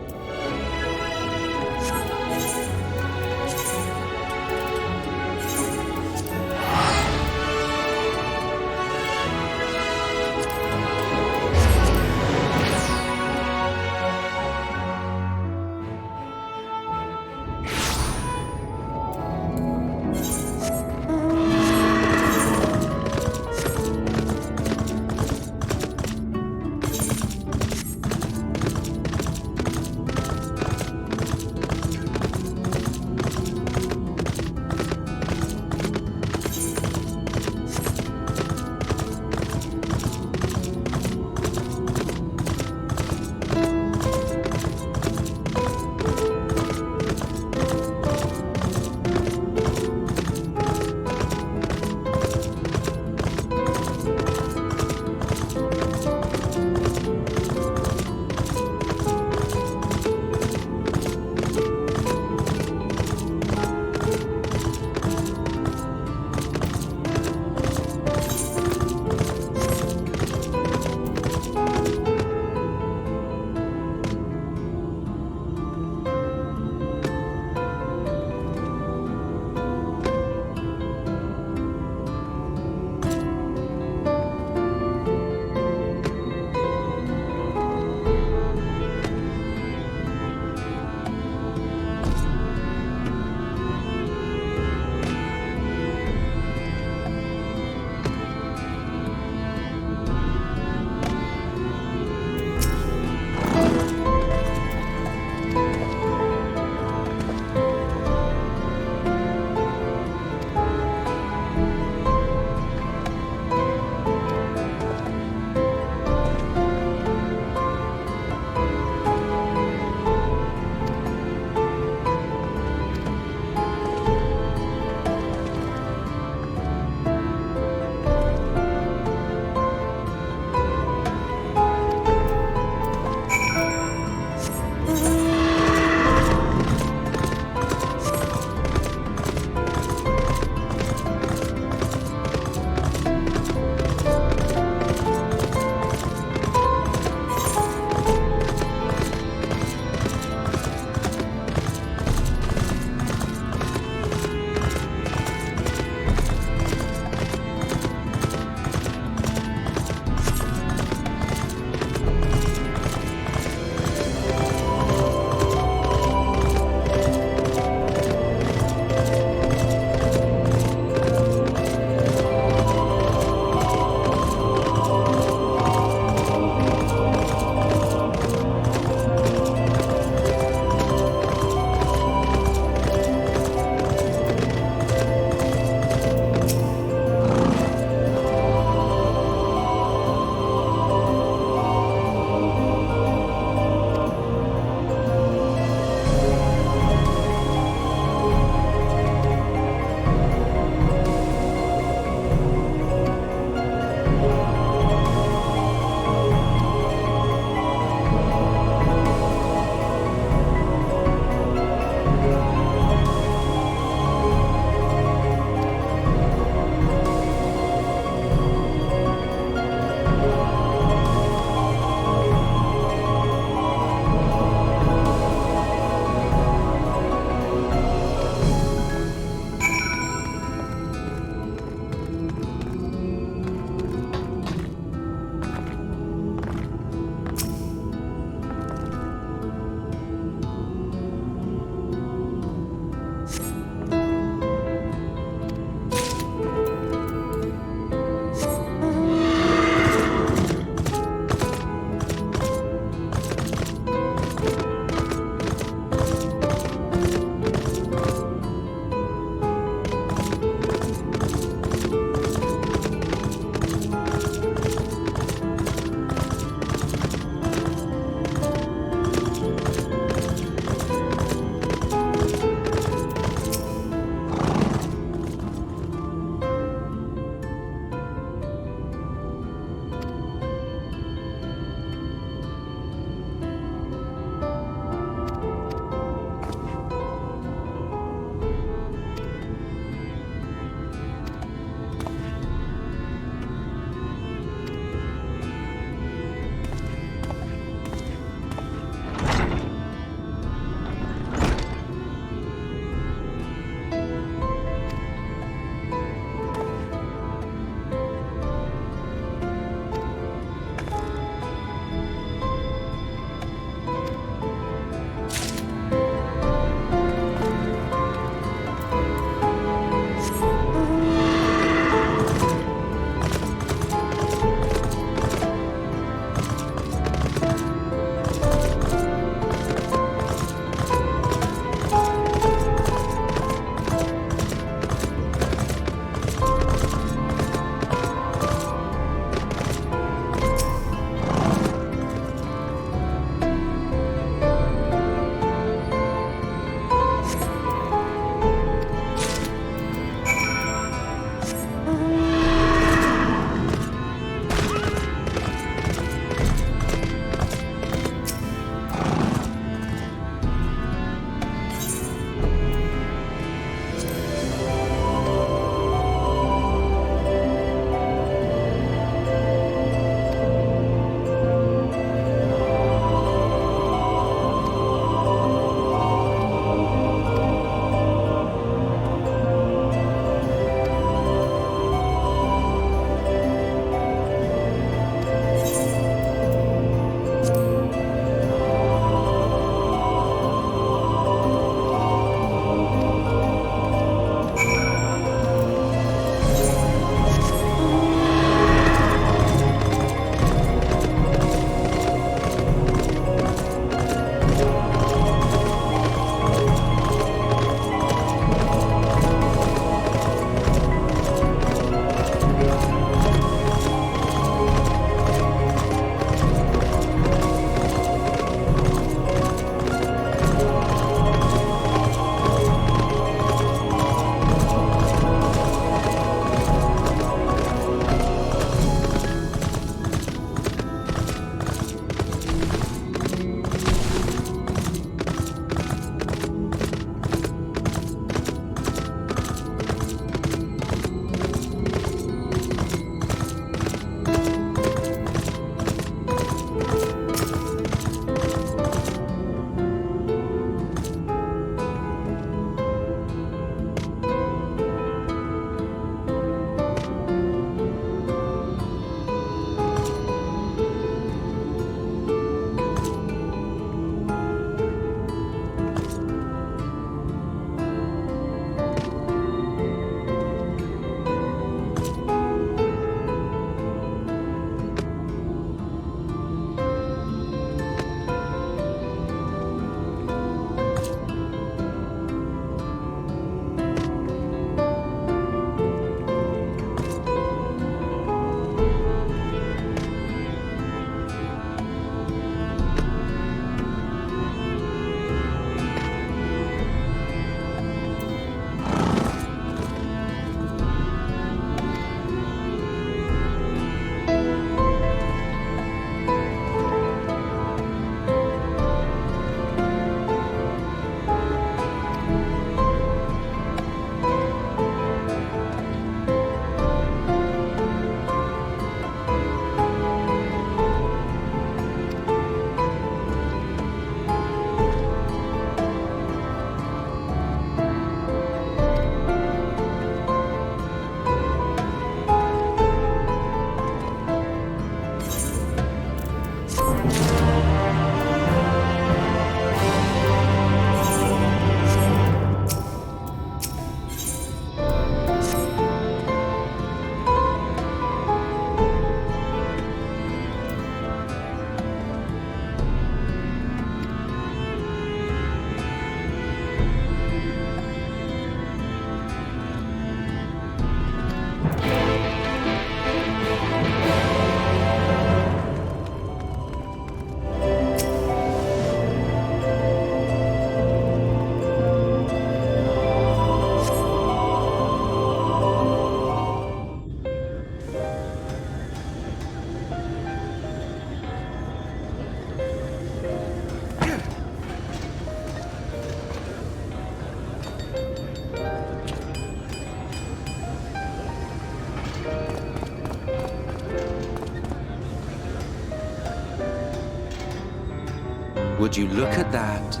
Would you look at that?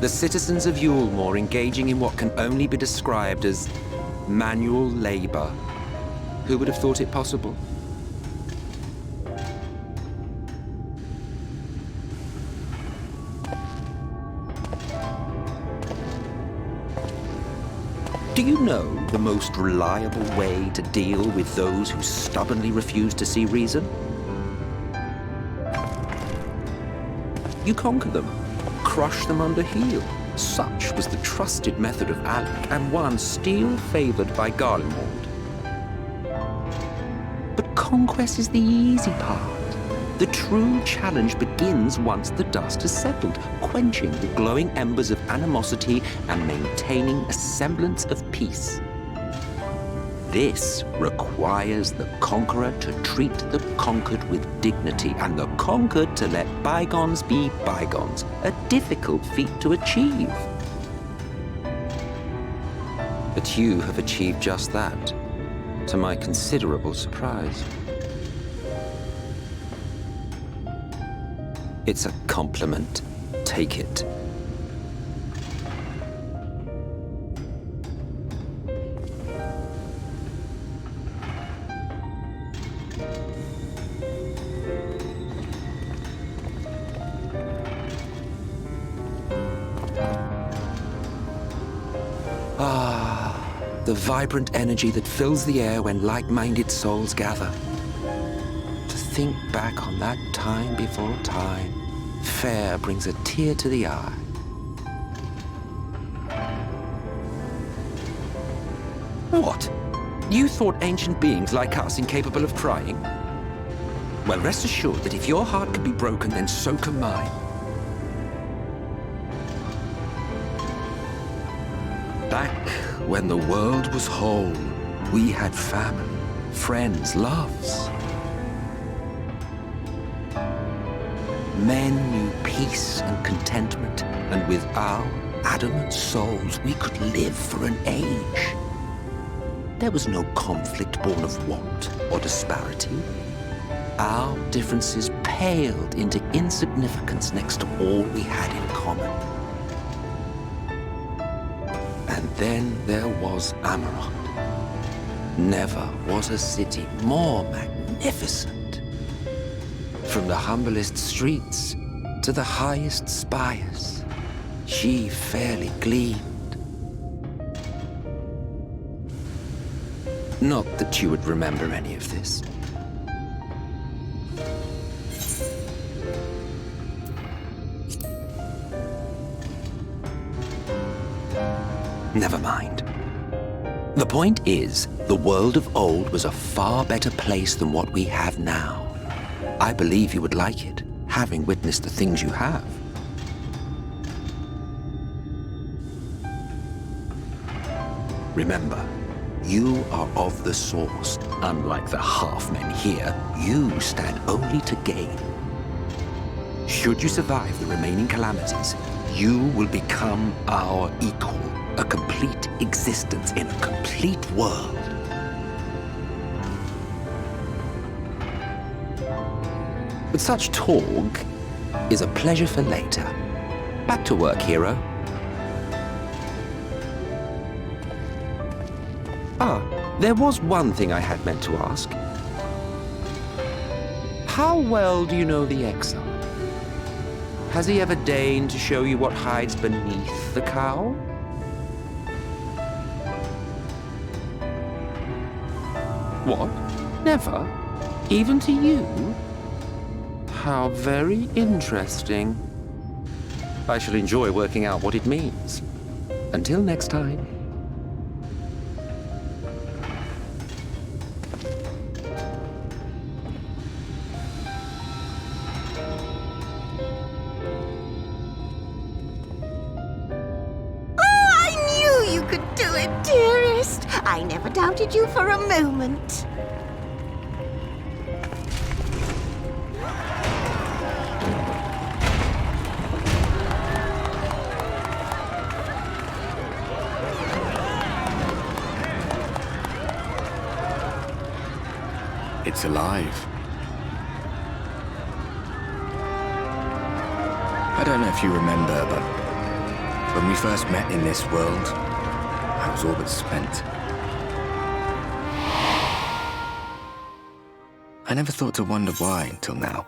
The citizens of Yulmore engaging in what can only be described as manual labor. Who would have thought it possible? Do you know the most reliable way to deal with those who stubbornly refuse to see reason? You conquer them, crush them under heel. Such was the trusted method of Alec, and one still favored by Garlemald. But conquest is the easy part. The true challenge begins once the dust has settled, quenching the glowing embers of animosity and maintaining a semblance of peace. This requires the conqueror to treat the conquered with dignity, and the conquered to let bygones be bygones, a difficult feat to achieve. But you have achieved just that, to my considerable surprise. It's a compliment. Take it. The vibrant energy that fills the air when like-minded souls gather. To think back on that time before time, fair brings a tear to the eye. What? You thought ancient beings like us incapable of crying? Well, rest assured that if your heart can be broken, then so can mine. Back when the world was whole, we had family, friends, loves. Men knew peace and contentment, and with our adamant souls, we could live for an age. There was no conflict born of want or disparity. Our differences paled into insignificance next to all we had in common. And then there was Amarok. Never was a city more magnificent. From the humblest streets to the highest spires, she fairly gleamed. Not that you would remember any of this. Never mind. The point is, the world of old was a far better place than what we have now. I believe you would like it, having witnessed the things you have. Remember, you are of the source. Unlike the half-men here, you stand only to gain. Should you survive the remaining calamities, you will become our equal. A complete existence in a complete world. But such talk is a pleasure for later. Back to work, hero. There was one thing I had meant to ask. How well do you know the exile? Has he ever deigned to show you what hides beneath the cowl? What? Never? Even to you? How very interesting. I shall enjoy working out what it means. Until next time. I never doubted you for a moment. It's alive. I don't know if you remember, but when we first met in this world, I was all but spent. I never thought to wonder why until now.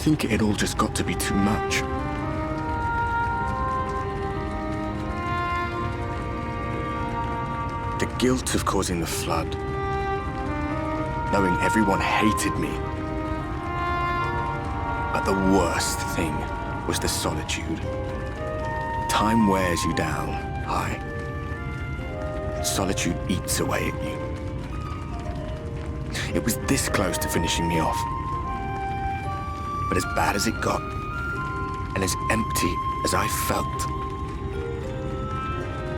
think it all just got to be too much. The guilt of causing the flood. Knowing everyone hated me. But the worst thing was the solitude. Time wears you down, aye. Solitude eats away at you. It was this close to finishing me off. But as bad as it got, and as empty as I felt,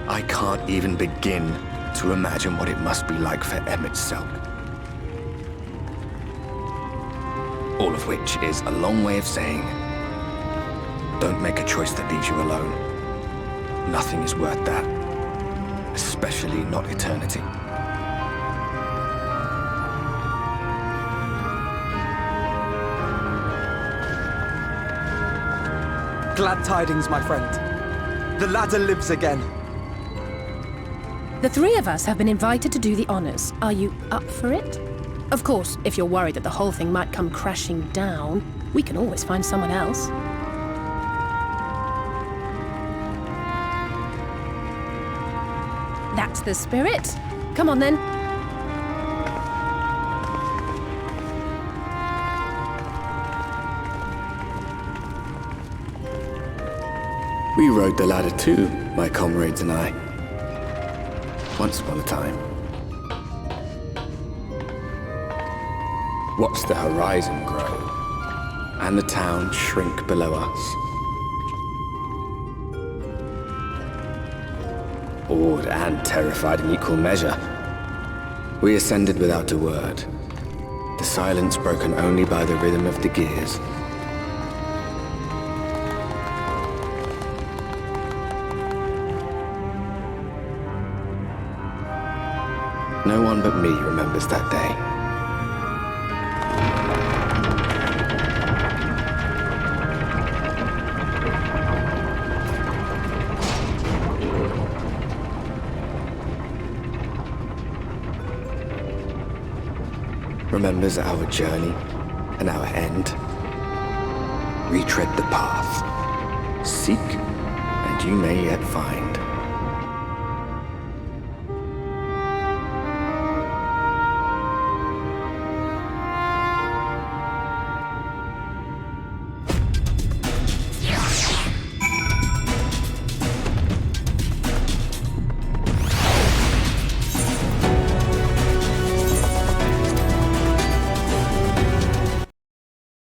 I can't even begin to imagine what it must be like for Emmett Selk. All of which is a long way of saying, don't make a choice that leaves you alone. Nothing is worth that, especially not eternity. Glad tidings, my friend. The ladder lives again. The three of us have been invited to do the honors. Are you up for it? Of course, if you're worried that the whole thing might come crashing down, we can always find someone else. That's the spirit. Come on, then. We rode the ladder too, my comrades and I. Once upon a time. Watched the horizon grow, and the town shrink below us. Awed and terrified in equal measure, we ascended without a word, the silence broken only by the rhythm of the gears. No one but me remembers that day. Remembers our journey and our end. Retread the path. Seek, and you may yet find.